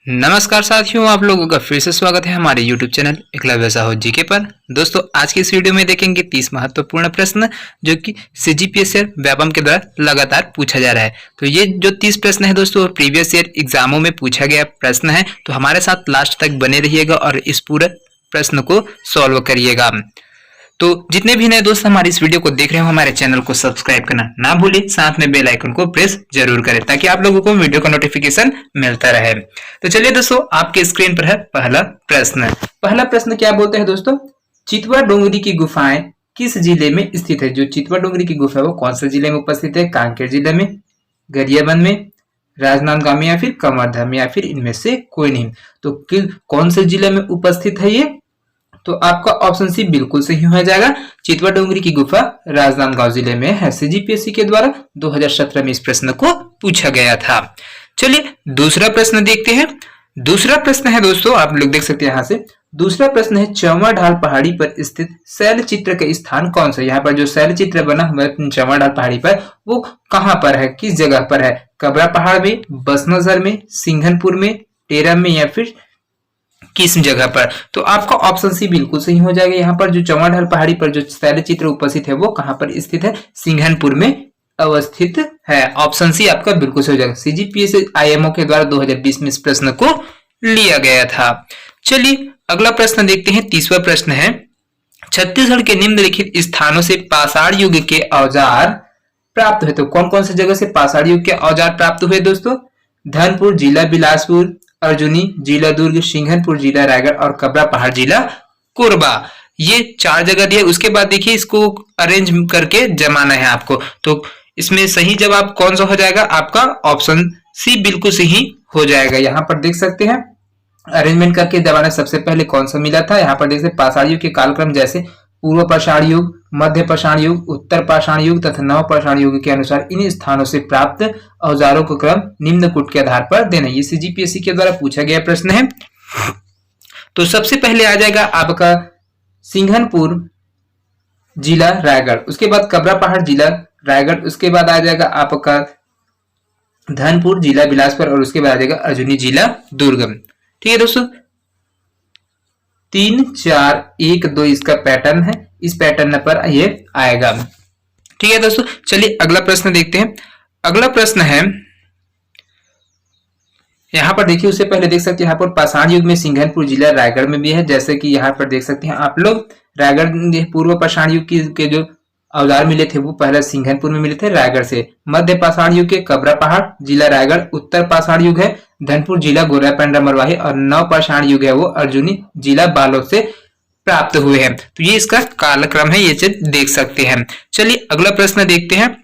नमस्कार साथियों, आप लोगों का फिर से स्वागत है हमारे YouTube channel Eklavya Sahu GK पर। दोस्तों, आज की इस वीडियो में देखेंगे 30 महत्वपूर्ण प्रश्न जो कि सीजीपीएससी और व्यापम के द्वारा लगातार पूछा जा रहा है। तो ये जो 30 प्रश्न है दोस्तों, प्रीवियस ईयर एग्जामों में पूछा गया प्रश्न है। तो हमारे साथ लास्ट तक बने रहिएगा और इस पूरे प्रश्न को सॉल्व करिएगा। तो जितने भी नए दोस्त हमारी इस वीडियो को देख रहे हो, हमारे चैनल को सब्सक्राइब करना ना भूलें, साथ में बेल आइकन को प्रेस जरूर करें ताकि आप लोगों को वीडियो का नोटिफिकेशन मिलता रहे। तो चलिए दोस्तों, आपके स्क्रीन पर है पहला प्रश्न। पहला प्रश्न क्या बोलते हैं दोस्तों, चितवा डोंगरी की गुफाएं किस जिले में स्थित है? जो चितवा डोंगरी की गुफा है वो कौन से जिले में उपस्थित है? कांकेर जिले में, गरियाबंद में, राजनांदगांव में या फिर कवर्धा में, या फिर इनमें से कोई नहीं। तो कौन से जिले में उपस्थित है ये? तो आपका ऑप्शन सी बिल्कुल सही हो जाएगा। चितवा डोंगरी की गुफा राजनांदगांव जिले में है। सीजीपीएससी के द्वारा 2017 में इस प्रश्न को पूछा गया था। चलिए दूसरा प्रश्न देखते हैं। दूसरा प्रश्न है दोस्तों, आप लोग देख सकते हैं यहाँ से। दूसरा प्रश्न है, चौवा ढाल पहाड़ी पर स्थित शैल चित्र का स्थान कौन सा? यहाँ पर जो शैल चित्र बना हुआ है चौवा ढाल पहाड़ी पर, वो कहाँ पर है, किस जगह पर है? कबरा पहाड़ में, बसनजर में, सिंघनपुर में, टेरम में, या फिर किस जगह पर? तो आपका ऑप्शन सी बिल्कुल सही हो जाएगा। यहाँ पर जो चौवा ढाल पहाड़ी पर जो शैल चित्र उपस्थित है वो कहाँ पर स्थित है? सिंघनपुर में अवस्थित है। ऑप्शन सी आपका बिल्कुल सही हो जाएगा। सीजीपीएससी आईएमओ के द्वारा 2020 में इस प्रश्न को लिया गया था। चलिए अगला प्रश्न देखते हैं। तीसरा प्रश्न है, छत्तीसगढ़ के निम्नलिखित स्थानों से पाषाण युग के औजार प्राप्त हुए। तो कौन कौन से जगह से पाषाण युग के औजार प्राप्त हुए दोस्तों? धनपुर जिला बिलासपुर, अर्जुनी जिला दुर्ग, सिंघनपुर जिला रायगढ़ और कबरा पहाड़ जिला कोरबा। ये 4 जगह दिए। उसके बाद देखिए इसको अरेंज करके जमाना है आपको। तो इसमें सही जवाब कौन सा हो जाएगा? आपका ऑप्शन सी बिल्कुल सही हो जाएगा। यहाँ पर देख सकते हैं अरेंजमेंट करके जमाना। सबसे पहले कौन सा मिला था? यहाँ पर देख सकते पाषाण युग के कालक्रम जैसे पूर्व पाषाण युग, मध्य पाषाण युग, उत्तर पाषाण युग तथा नव पाषाण युग के अनुसार इन स्थानों से प्राप्त औजारों को क्रम निम्न कूट के आधार पर देना। ये सीजीपीएससी के द्वारा पूछा गया प्रश्न है। तो सबसे पहले आ जाएगा आपका सिंघनपुर जिला रायगढ़, उसके बाद कबरा पहाड़ जिला रायगढ़, उसके बाद आ जाएगा आपका धनपुर जिला बिलासपुर और उसके बाद आ जाएगा अर्जुनी जिला दुर्ग। ठीक है दोस्तों, 3 4 1 2 इसका पैटर्न है। इस पैटर्न पर ये आएगा। ठीक है दोस्तों, चलिए अगला प्रश्न देखते हैं। अगला प्रश्न है, यहाँ पर देखिए उससे पहले देख सकते हैं यहाँ पर पाषाण युग में सिंघनपुर जिला रायगढ़ में भी है। जैसे कि यहाँ पर देख सकते हैं आप लोग रायगढ़ पूर्व पाषाण युग के जो औजार मिले थे वो पहले सिंघनपुर में मिले थे रायगढ़ से। मध्य पाषाण युग के कबरा पहाड़ जिला रायगढ़, उत्तर पाषाण युग है धनपुर जिला गोरापंडा मरवाही और नव पाषाण युग है वो अर्जुनी जिला बालोद से प्राप्त हुए हैं। तो ये इसका कालक्रम है, ये चीज देख सकते हैं। चलिए अगला प्रश्न देखते हैं।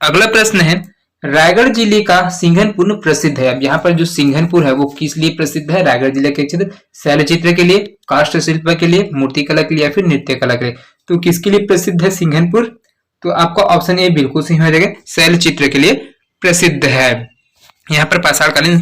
अगला प्रश्न है, रायगढ़ जिले का सिंघनपुर प्रसिद्ध है। अब यहाँ पर जो सिंघनपुर है वो किस लिए प्रसिद्ध है? रायगढ़ जिले के क्षेत्र शैल चित्र के लिए, काष्ठ शिल्प के लिए, मूर्ति कला के लिए या फिर नृत्य कला के लिए। तो किसके लिए प्रसिद्ध है सिंघनपुर? तो आपका ऑप्शन ए बिल्कुल सही हो जाएगा, शैल चित्र के लिए प्रसिद्ध है। यहाँ पर पाषाणकालीन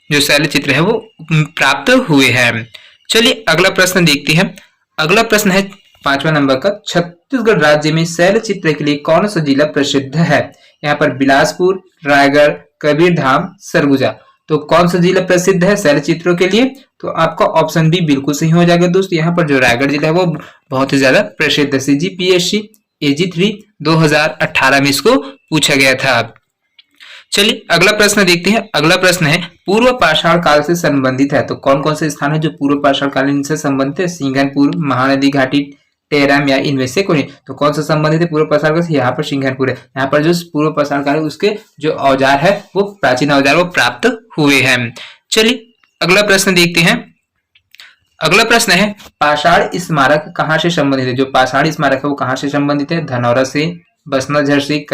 जो शैल चित्र है वो प्राप्त हुए हैं। चलिए अगला प्रश्न देखते हैं। अगला प्रश्न है 5वां नंबर का, छत्तीसगढ़ राज्य में शैल चित्र के लिए कौन सा जिला प्रसिद्ध है? यहाँ पर बिलासपुर, रायगढ़, कबीरधाम, सरगुजा। तो कौन सा जिला प्रसिद्ध है शैल चित्रों के लिए? तो आपका ऑप्शन बी बिल्कुल सही हो जाएगा दोस्तों। यहाँ पर जो रायगढ़ जिला है वो बहुत ही ज्यादा प्रसिद्ध है। सीजीपीएससी AG3 2018 में इसको पूछा गया था। चलिए अगला प्रश्न देखते हैं। अगला प्रश्न है, पूर्व पाषाण काल से संबंधित है। तो कौन कौन से स्थान है जो पूर्व पाषाण कालीन से संबंधित है? सिंघनपुर, महानदी घाटी, टेरम या इनमें से कोई। तो कौन सा संबंधित है पूर्व पाषाण काल से? यहाँ पर सिंघनपुर है। यहाँ पर जो पूर्व पाषाण काल है उसके जो औजार है वो प्राचीन औजार वो प्राप्त हुए हैं। चलिए अगला प्रश्न देखते हैं। अगला प्रश्न है, पाषाण स्मारक कहाँ से संबंधित है? जो पाषाण स्मारक है वो कहाँ से संबंधित है? धनौरा से, बसनाझर से,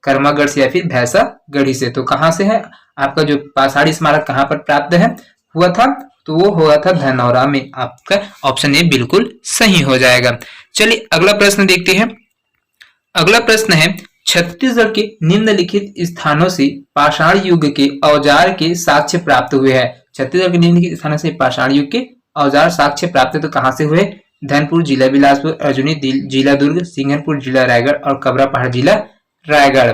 कर्मागढ़ से या फिर भैंसागढ़ी से। तो कहाँ से है आपका जो पाषाण स्मारक कहाँ पर प्राप्त है हुआ था? तो वो हुआ था धनौरा में। आपका ऑप्शन ए बिल्कुल सही हो जाएगा। चलिए अगला प्रश्न देखते हैं। अगला प्रश्न है, छत्तीसगढ़ के निम्नलिखित स्थानों से पाषाण युग के औजार के साक्ष्य प्राप्त हुए हैं। छत्तीसगढ़ के निम्नलिखित स्थानों से पाषाण युग के औजार साक्ष्य प्राप्त तो कहाँ से हुए? धनपुर जिला बिलासपुर, अर्जुनी जिला दुर्ग, सिंघनपुर जिला रायगढ़ और कबरा पहाड़ जिला रायगढ़।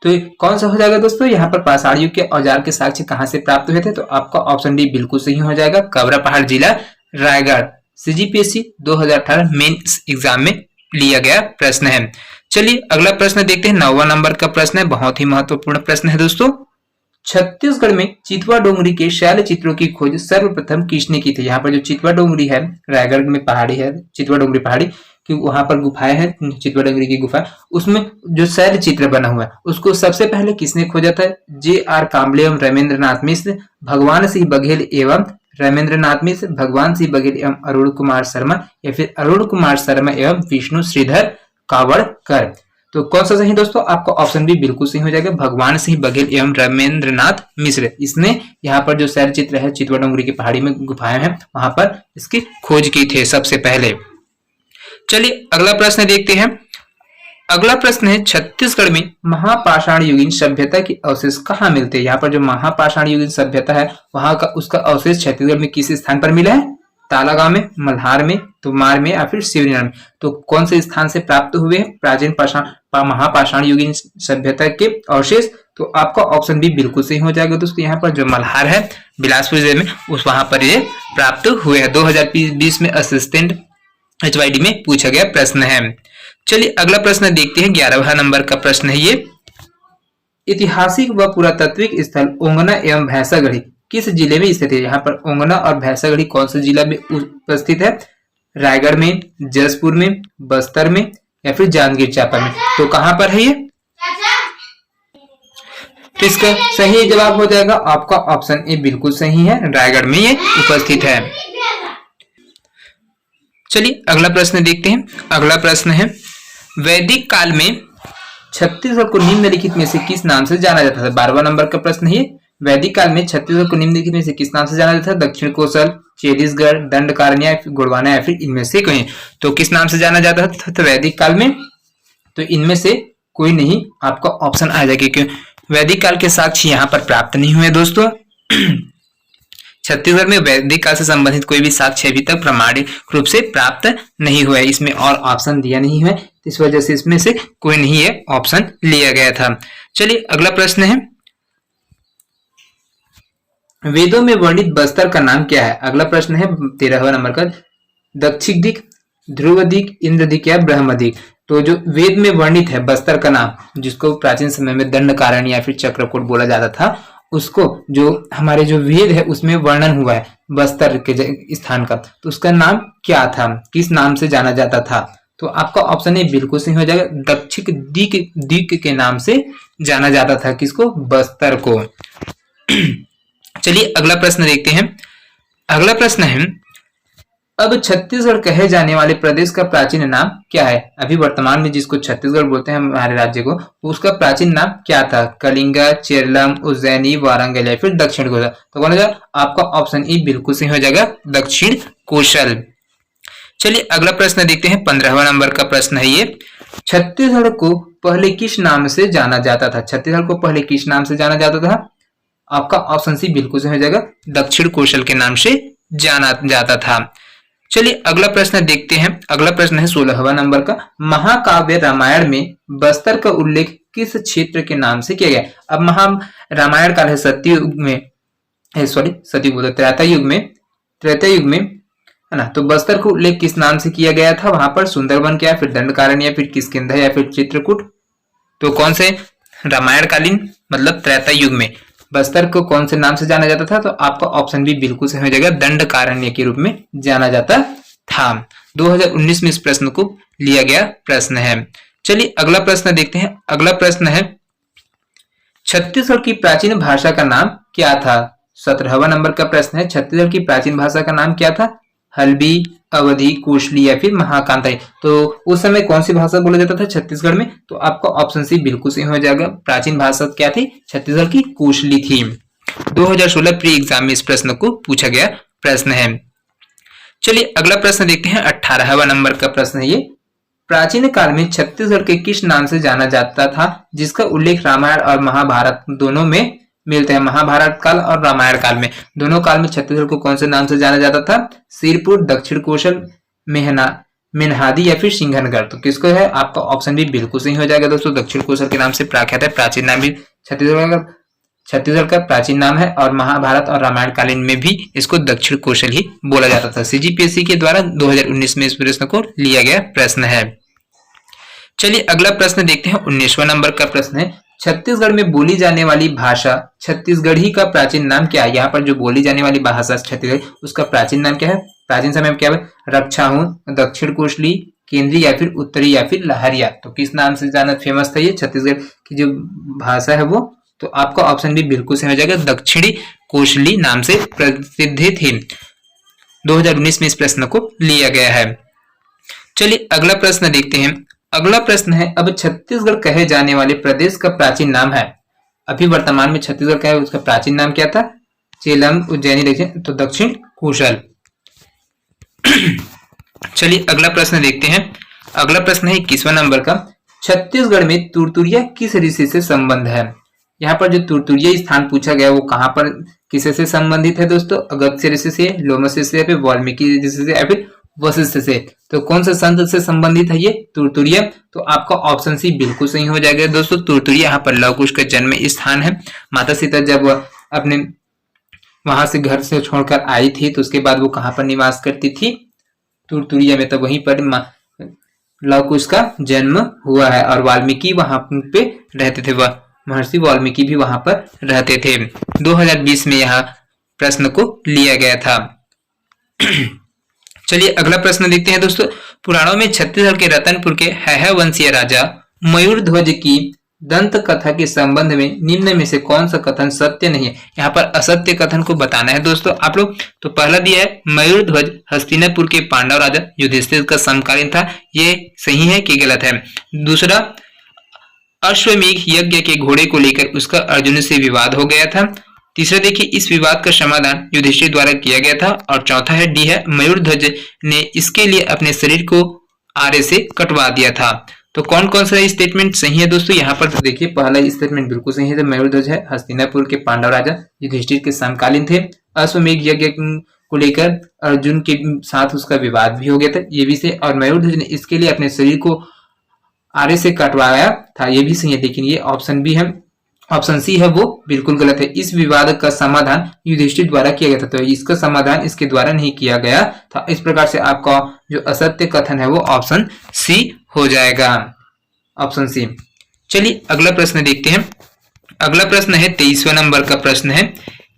तो कौन सा हो जाएगा दोस्तों, यहाँ पर पाषाण युग के औजार के साक्ष्य कहाँ से प्राप्त हुए थे, तो आपका ऑप्शन डी बिल्कुल सही हो जाएगा, कवरा पहाड़ जिला रायगढ़। सीजीपीएससी 2018 मेन एग्जाम में लिया गया प्रश्न है। चलिए अगला प्रश्न देखते हैं, 9वां नंबर का प्रश्न है, बहुत ही महत्वपूर्ण प्रश्न है दोस्तों। छत्तीसगढ़ में चितवा डोंगरी के शैल चित्रों की खोज सर्वप्रथम किसने की थी। यहाँ पर जो चितवा डोंगरी है, रायगढ़ में पहाड़ी है चितवा डोंगरी पहाड़ी कि वहां पर गुफाएं हैं, चितवा डोंगरी की गुफा, उसमें जो शैल चित्र बना हुआ है उसको सबसे पहले किसने खोजा था। जे.आर. कांबले एवं रविंद्रनाथ मिश्र, भगवान सिंह बघेल एवं रविंद्रनाथ मिश्र, भगवान सिंह बघेल एवं अरुण कुमार शर्मा, या फिर अरुण कुमार शर्मा एवं विष्णु श्रीधर कावड़कर। तो कौन सा सही दोस्तों, आपका ऑप्शन भी बिल्कुल सही हो जाएगा, भगवान सिंह बघेल एवं रविंद्रनाथ मिश्र। इसने यहाँ पर जो शैल चित्र है चितवा डोंगरी की पहाड़ी में गुफाएं हैं वहां पर इसकी खोज की थी सबसे पहले। चलिए अगला प्रश्न देखते हैं। अगला प्रश्न है, छत्तीसगढ़ में महापाषाण युगीन सभ्यता के अवशेष कहाँ मिलते हैं। यहाँ पर जो महापाषाण युगीन सभ्यता है वहां का उसका अवशेष छत्तीसगढ़ में किस स्थान पर मिला है, तालागांव में, मल्हार में, तुमार में या फिर शिवरीनाथ में। तो कौन से स्थान से प्राप्त हुए हैं प्राचीन महापाषाण युगीन सभ्यता के अवशेष, तो आपका ऑप्शन भी बिल्कुल सही हो जाएगा दोस्तों। यहाँ पर जो मल्हार है बिलासपुर जिले में उस वहां पर ये प्राप्त हुए हैं। 2020 में असिस्टेंट HYD में पूछा गया प्रश्न है। चलिए अगला प्रश्न देखते हैं, 11वां नंबर का प्रश्न है ये। ऐतिहासिक व पुरातात्विक स्थल ओंगना एवं भैंसागढ़ी किस जिले में स्थित है। यहाँ पर ओंगना और भैंसागढ़ी कौन से जिला में उपस्थित है, रायगढ़ में, जसपुर में, बस्तर में या फिर जांजगीर चांपा में। तो कहां पर है ये, तो इसका सही जवाब हो जाएगा आपका ऑप्शन ए बिल्कुल सही है, रायगढ़ में ये उपस्थित है। चलिए अगला प्रश्न देखते हैं। अगला प्रश्न है, वैदिक काल में छत्तीसगढ़ को निम्नलिखित में से किस नाम से जाना जाता था। 12वां नंबर का प्रश्न है, वैदिक काल में छत्तीसगढ़ को निम्नलिखित में से किस नाम से जाना जाता था। दक्षिण कोसल, छत्तीसगढ़, दंडकारण्य, गोंडवाना या फिर इनमें से कोई। तो किस नाम से जाना जाता था तो वैदिक काल में, तो इनमें से कोई नहीं, आपका ऑप्शन आ जाएगा क्योंकि वैदिक काल के साक्ष्य यहाँ पर प्राप्त नहीं हुए दोस्तों। छत्तीसगढ़ में वैदिक काल से संबंधित कोई भी साक्ष्य अभी तक प्रमाणिक रूप से प्राप्त नहीं हुआ है, इसमें और ऑप्शन दिया नहीं है, इस वजह से इसमें से कोई नहीं है ऑप्शन लिया गया था। चलिए अगला प्रश्न है, वेदों में वर्णित बस्तर का नाम क्या है। अगला प्रश्न है 13वां नंबर का, दक्षिण दिक, ध्रुव दिक, इंद्र दिक या ब्रह्म दिक। तो जो वेद में वर्णित है बस्तर का नाम, जिसको प्राचीन समय में दंडकारण्य या फिर चक्रकूट बोला जाता था, उसको जो हमारे जो वेद है उसमें वर्णन हुआ है बस्तर के स्थान का, तो उसका नाम क्या था, किस नाम से जाना जाता था। तो आपका ऑप्शन ए बिल्कुल सही हो जाएगा, दक्षिण दिक के नाम से जाना जाता था किसको, बस्तर को। चलिए अगला प्रश्न देखते हैं। अगला प्रश्न है, अब छत्तीसगढ़ कहे जाने वाले प्रदेश का प्राचीन नाम क्या है। अभी वर्तमान में जिसको छत्तीसगढ़ बोलते हैं हमारे राज्य को, उसका प्राचीन नाम क्या था। कलिंगा, चेरलम, उज्जैनी, वारंगल या फिर दक्षिण कोसल। तो कौन होगा आपका ऑप्शन ई बिल्कुल सही हो जाएगा, दक्षिण कोसल। चलिए अगला प्रश्न देखते हैं, 15वां नंबर का प्रश्न है ये। छत्तीसगढ़ को पहले किस नाम से जाना जाता था। छत्तीसगढ़ को पहले किस नाम से जाना जाता था, आपका ऑप्शन सी बिल्कुल सही हो जाएगा, दक्षिण कोसल के नाम से जाना जाता था। चलिए अगला प्रश्न देखते हैं। अगला प्रश्न है 16वां नंबर का, महाकाव्य रामायण में बस्तर का उल्लेख किस क्षेत्र के नाम से किया गया। अब रामायण काल है सतयुग में, सतयुग बोलते त्रेता युग में है ना, तो बस्तर का उल्लेख किस नाम से किया गया था। वहां पर सुंदरवन क्या, फिर दंडकारण्य या फिर किष्किंधा या फिर चित्रकूट। तो कौन से रामायण कालीन मतलब त्रेता युग में बस्तर को कौन से नाम से जाना जाता था, तो आपका ऑप्शन भी बिल्कुल सही हो जाएगा, दंडकारण्य के रूप में जाना जाता था। 2019 में इस प्रश्न को लिया गया प्रश्न है। चलिए अगला प्रश्न देखते हैं। अगला प्रश्न है, छत्तीसगढ़ की प्राचीन भाषा का नाम क्या था। 17वां नंबर का प्रश्न है, छत्तीसगढ़ की प्राचीन भाषा का नाम क्या था। हल्बी, अवधी, कोशली या फिर महाकांताई। तो उस समय कौन सी भाषा बोला जाता था छत्तीसगढ़ में, तो आपका ऑप्शन सी बिल्कुल सही हो जाएगा, प्राचीन भाषा क्या थी छत्तीसगढ़ की, कोशली थी। 2016 प्री एग्जाम में इस प्रश्न को पूछा गया प्रश्न है। चलिए अगला प्रश्न देखते हैं। 18वां नंबर का प्रश्न है ये, प्राचीन काल में छत्तीसगढ़ के किस नाम से जाना जाता था जिसका उल्लेख रामायण और महाभारत दोनों में मिलते हैं। महाभारत काल और रामायण काल में, दोनों काल में छत्तीसगढ़ को कौन से नाम से जाना जाता था। सिरपुर, दक्षिण कोसल, मेनहादी या फिर सिंघनगढ़। तो किसको है, आपका ऑप्शन भी बिल्कुल सही हो जाएगा दोस्तों। दक्षिण कोशल के नाम से प्रख्यात है, प्राचीन नाम भी छत्तीसगढ़ का प्राचीन नाम है और महाभारत और रामायण कालीन में भी इसको दक्षिण कोशल ही बोला जाता था। सीजीपीएससी के द्वारा 2019 में इस प्रश्न को लिया गया प्रश्न है। चलिए अगला प्रश्न देखते हैं। 19वां नंबर का प्रश्न है, छत्तीसगढ़ में बोली जाने वाली भाषा छत्तीसगढ़ी का प्राचीन नाम क्या है। यहाँ पर जो बोली जाने वाली भाषा छत्तीसगढ़, उसका प्राचीन नाम क्या है, प्राचीन समय में क्या है, रक्षाहून, दक्षिण कोशली, केंद्रीय या फिर उत्तरी या फिर लहरिया। तो किस नाम से ज्यादा फेमस था ये छत्तीसगढ़ की जो भाषा है वो, तो आपका ऑप्शन भी बिल्कुल सही हो जाएगा, दक्षिणी कोशली नाम से प्रसिद्ध थी। 2019 में इस प्रश्न को लिया गया है। चलिए अगला प्रश्न देखते हैं। अगला प्रश्न है, अब छत्तीसगढ़ कहे जाने वाले प्रदेश का प्राचीन नाम है। अभी वर्तमान में छत्तीसगढ़ का है, उसका प्राचीन नाम क्या था, चेलम, उज्जैनी, देखिए तो दक्षिण कोशल। चलिए अगला प्रश्न देखते हैं। अगला प्रश्न है 21वां नंबर का, छत्तीसगढ़ में तुरतुरिया किस ऋषि से संबंध है। यहाँ पर जो तुरतुरिया स्थान पूछा गया वो कहाँ पर किसे से संबंधित है दोस्तों, अगस्त्य ऋषि से, लोमस ऋषि से, फिर वाल्मीकि ऋषि से या फिर वशिष्ठ से। तो कौन सा संत से संबंधित है ये तुरतुरिया, तो आपका ऑप्शन सी बिल्कुल सही हो जाएगा दोस्तों। तुरतुरिया यहाँ पर लव कुश का जन्म स्थान है। माता सीता जब अपने वहां से घर से छोड़कर आई थी तो उसके बाद वो कहाँ पर निवास करती थी, तुरतुरिया में। तो वहीं पर लव कुश का जन्म हुआ है और वाल्मीकि वहां पे रहते थे, वह महर्षि वाल्मीकि भी वहां पर रहते थे। 2020 में यह प्रश्न को लिया गया था। चलिए अगला प्रश्न देखते हैं दोस्तों। पुराणों में छत्तीसगढ़ के रतनपुर के हैह वंशीय राजा मयूरध्वज की दंत कथा के संबंध में निम्न में से कौन सा कथन सत्य नहीं है। यहाँ पर असत्य कथन को बताना है दोस्तों आप लोग। तो पहला दिया है, मयूरध्वज हस्तिनापुर के पांडव राजा युधिष्ठिर का समकालीन था, ये सही है कि गलत है। दूसरा, अश्वमेघ यज्ञ के घोड़े को लेकर उसका अर्जुन से विवाद हो गया था। तीसरा देखिए, इस विवाद का समाधान युधिष्ठिर द्वारा किया गया था। और चौथा है डी है, मयूरध्वज ने इसके लिए अपने शरीर को आरे से कटवा दिया था। तो कौन कौन सा स्टेटमेंट सही है दोस्तों, यहाँ पर तो देखिए पहला स्टेटमेंट बिल्कुल सही है, तो मयूरध्वज है हस्तिनापुर के पांडव राजा युधिष्ठिर के समकालीन थे। अश्वमेघ यज्ञ को लेकर अर्जुन के साथ उसका विवाद भी हो गया था, ये भी सही। और मयूरध्वज ने इसके लिए अपने शरीर को आरे से कटवाया था, ये भी सही है। लेकिन ये ऑप्शन बी है, ऑप्शन सी है वो बिल्कुल गलत है। इस विवाद का समाधान युधिष्ठिर द्वारा किया गया था, तो इसका समाधान इसके द्वारा नहीं किया गया था। इस प्रकार से आपका जो असत्य कथन है वो ऑप्शन सी हो जाएगा, ऑप्शन सी। चलिए अगला प्रश्न देखते हैं। अगला प्रश्न है 23वां नंबर का प्रश्न है।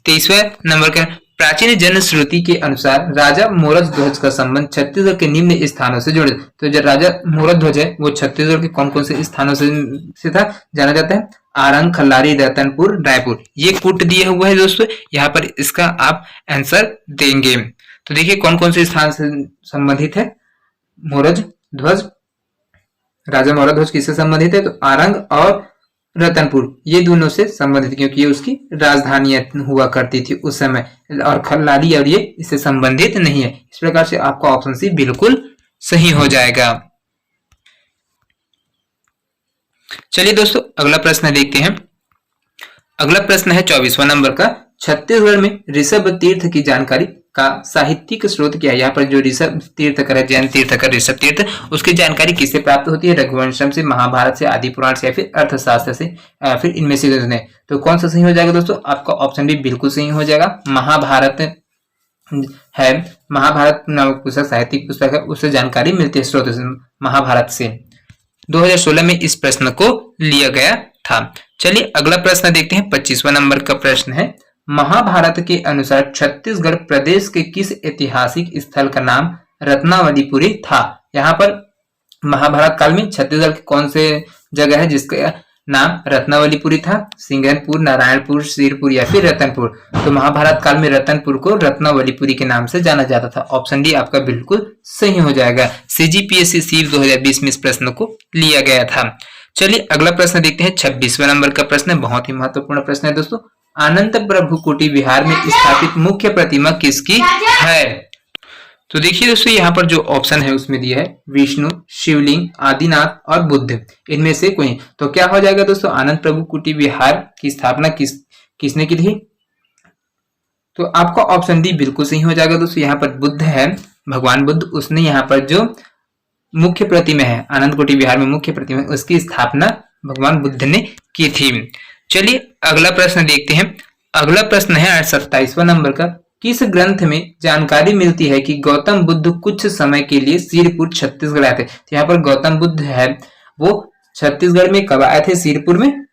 23वां नंबर का, प्राचीन जनश्रुति के अनुसार राजा मोरध्वज का संबंध छत्तीसगढ़ के निम्न स्थानों से जुड़े। तो जो राजा मोरध्वज है वो छत्तीसगढ़ के कौन कौन से स्थानों से था जाना जाता है, आरंग, खल्लारी, रतनपुर, रायपुर। ये कुट दिया हुआ है दोस्तों, यहाँ पर इसका आप आंसर देंगे। तो देखिए कौन कौन से स्थान से संबंधित है मोरध्वज, राजा मोरध्वज किससे संबंधित है, तो आरंग और रतनपुर ये दोनों से संबंधित, क्योंकि ये उसकी राजधानियां हुआ करती थी उस समय। और खल्लारी और ये इससे संबंधित नहीं है। इस प्रकार से आपका ऑप्शन सी बिल्कुल सही हो जाएगा। चलिए दोस्तों अगला प्रश्न देखते हैं। अगला प्रश्न है 24वां नंबर का, छत्तीसगढ़ में ऋषभ तीर्थ की जानकारी का साहित्यिक स्रोत क्या है। यहाँ पर जो ऋषभ तीर्थकर है, जैन तीर्थकर ऋषभ तीर्थ, उसकी जानकारी किससे प्राप्त होती है, रघुवंशम से, महाभारत से, आदि पुराण से या फिर अर्थशास्त्र से, फिर इनमें से तो कौन सा सही हो जाएगा दोस्तों, आपका ऑप्शन भी बिल्कुल सही हो जाएगा। महाभारत है, महाभारत नामक पुस्तक साहित्यिक पुस्तक है, उससे जानकारी मिलती है स्रोत से, महाभारत से। 2016 में इस प्रश्न को लिया गया था। चलिए अगला प्रश्न देखते हैं। 25वां नंबर का प्रश्न है, महाभारत के अनुसार छत्तीसगढ़ प्रदेश के किस ऐतिहासिक स्थल का नाम रत्नावलीपुरी था। यहाँ पर महाभारत काल में छत्तीसगढ़ के कौन से जगह है जिसका नाम रत्नावलीपुरी था, सिंगनपुर, नारायणपुर, सिरपुर या फिर रतनपुर। तो महाभारत काल में रतनपुर को रत्नावलीपुरी के नाम से जाना जाता था। ऑप्शन डी आपका बिल्कुल सही हो जाएगा। सीजीपीएससी सीट 2020 में इस प्रश्न को लिया गया था। चलिए अगला प्रश्न देखते हैं। 26वां नंबर का प्रश्न है, बहुत ही महत्वपूर्ण प्रश्न है दोस्तों। अनंत प्रभु कुटी विहार में स्थापित मुख्य प्रतिमा किसकी है। तो देखिए दोस्तों यहाँ पर जो ऑप्शन है उसमें दिया है विष्णु, शिवलिंग, आदिनाथ और बुद्ध, इनमें से कोई। तो क्या हो जाएगा दोस्तों, अनंत प्रभु कुटी विहार की स्थापना किसने की थी। तो आपका ऑप्शन डी बिल्कुल सही हो जाएगा दोस्तों। यहाँ पर बुद्ध है, भगवान बुद्ध, उसने यहाँ पर जो मुख्य प्रतिमा है, आनंदकोटि विहार में मुख्य प्रतिमा, उसकी स्थापना भगवान बुद्ध ने की थी। चलिए अगला प्रश्न देखते हैं। अगला प्रश्न है 27वां नंबर का। किस ग्रंथ में जानकारी मिलती है कि गौतम बुद्ध कुछ समय के लिए सिरपुर छत्तीसगढ़ आए थे? तो यहाँ पर गौतम बुद्ध है वो छत्तीसगढ़ में कब आए थे, सिरपुर में?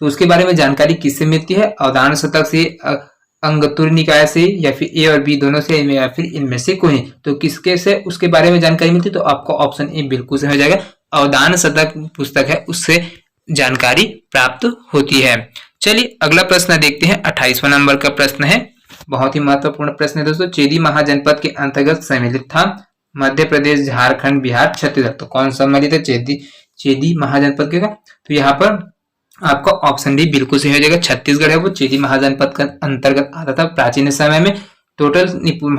तो उसके बारे में जानकारी किससे मिलती है? अवधान शतक से, अंगुत्तर निकाय से, या फिर ए और बी दोनों से, या फिर इनमें से कोई? तो किसके से उसके बारे में जानकारी मिलती है? तो आपको ऑप्शन ए बिल्कुल सही हो जाएगा। अवधान शतक पुस्तक है उससे जानकारी प्राप्त होती है। चलिए अगला प्रश्न देखते हैं। 28वां नंबर का प्रश्न है, बहुत ही महत्वपूर्ण प्रश्न है दोस्तों। चेदी महाजनपद के अंतर्गत सम्मिलित था मध्य प्रदेश, झारखंड, बिहार, छत्तीसगढ़। तो कौन सम्मिलित है चेदी महाजनपद के का? तो यहाँ पर आपका ऑप्शन डी बिल्कुल सही हो जाएगा। छत्तीसगढ़ है वो चेदी महाजनपद का अंतर्गत आता था। प्राचीन समय में टोटल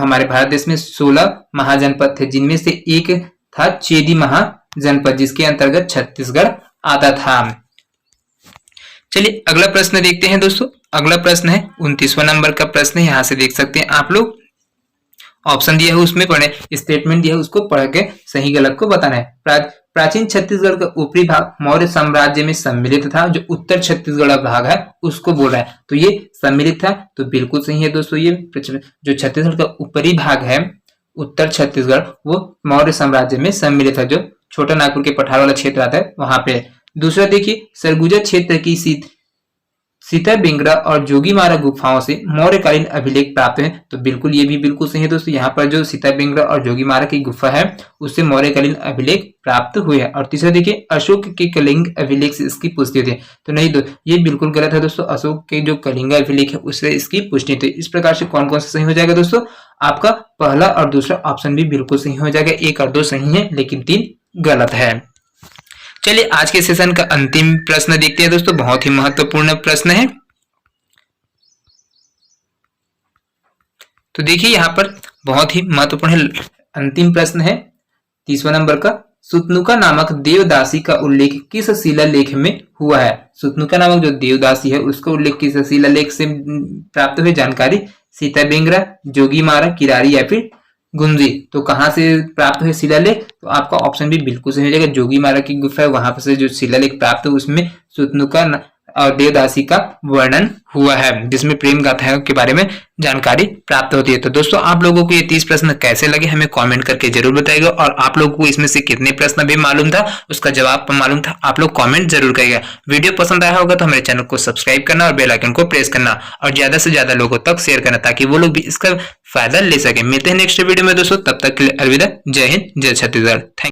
हमारे भारत देश में 16 महाजनपद थे, जिनमें से एक था चेदी महाजनपद, जिसके अंतर्गत छत्तीसगढ़ आता था। चलिए अगला प्रश्न देखते हैं दोस्तों। अगला प्रश्न है 29वां नंबर का प्रश्न है। यहाँ से देख सकते हैं आप लोग, ऑप्शन दिया है उसमें पढ़े, स्टेटमेंट दिया है उसको पढ़ के सही गलत को बताना है। प्राचीन छत्तीसगढ़ का ऊपरी भाग मौर्य साम्राज्य में सम्मिलित था। जो उत्तर छत्तीसगढ़ भाग है उसको बोल रहा है, तो ये सम्मिलित था, तो बिल्कुल सही है दोस्तों। ये जो छत्तीसगढ़ का ऊपरी भाग है उत्तर छत्तीसगढ़, वो मौर्य साम्राज्य में सम्मिलित है। जो छोटा नागपुर के पठार वाला क्षेत्र आता है वहां पे। दूसरा देखिए, सरगुजा क्षेत्र की सीताबिंगरा और जोगीमारा गुफाओं से मौर्यकालीन अभिलेख प्राप्त है। तो बिल्कुल ये भी बिल्कुल सही है दोस्तों। यहाँ पर जो सीताबिंगरा और जोगीमारा की गुफा है उससे मौर्यकालीन अभिलेख प्राप्त हुए हैं। और तीसरा देखिए, अशोक के कलिंग अभिलेख से इसकी पुष्टि होती है। तो नहीं ये बिल्कुल गलत है दोस्तों। अशोक के जो कलिंग अभिलेख है उससे इसकी पुष्टि होती है। इस प्रकार से कौन कौन सा सही हो जाएगा दोस्तों? आपका पहला और दूसरा ऑप्शन भी बिल्कुल सही हो जाएगा। 1 और 2 सही है, लेकिन 3 गलत है। चलिए आज के सेशन का अंतिम प्रश्न देखते हैं दोस्तों। बहुत ही महत्वपूर्ण प्रश्न है। तो देखिए यहाँ पर बहुत ही महत्वपूर्ण अंतिम प्रश्न है 30वां नंबर का। सुतनुका नामक देवदासी का उल्लेख किस शिलालेख में हुआ है? सुतनुका नामक जो देवदासी है उसका उल्लेख किस शिलालेख से प्राप्त हुई जानकारी? सीताबिंगरा, जोगीमारा, किरारी, या फिर गुंजी। तो कहां से प्राप्त हुए शिलालेख? तो आपका ऑप्शन भी बिल्कुल सही हो जाएगा। जोगीमारा की गुफा है वहां से जो शिलालेख प्राप्त हुए उसमें सुतनुका और देवदासी का वर्णन हुआ है, जिसमें प्रेम गाथाओं के बारे में जानकारी प्राप्त होती है। तो दोस्तों आप लोगों को ये 30 प्रश्न कैसे लगे हमें कमेंट करके जरूर बताइएगा। और आप लोगों को इसमें से कितने प्रश्न भी मालूम था, उसका जवाब मालूम था, आप लोग कमेंट जरूर करिएगा। वीडियो पसंद आया होगा तो हमारे चैनल को सब्सक्राइब करना और बेल आइकन को प्रेस करना और ज्यादा से ज्यादा लोगों तक शेयर करना, ताकि वो लोग भी इसका फायदा ले सके। मिलते हैं नेक्स्ट वीडियो में दोस्तों, तब तक के लिए अलविदा। जय हिंद, जय छत्तीसगढ़। थैंक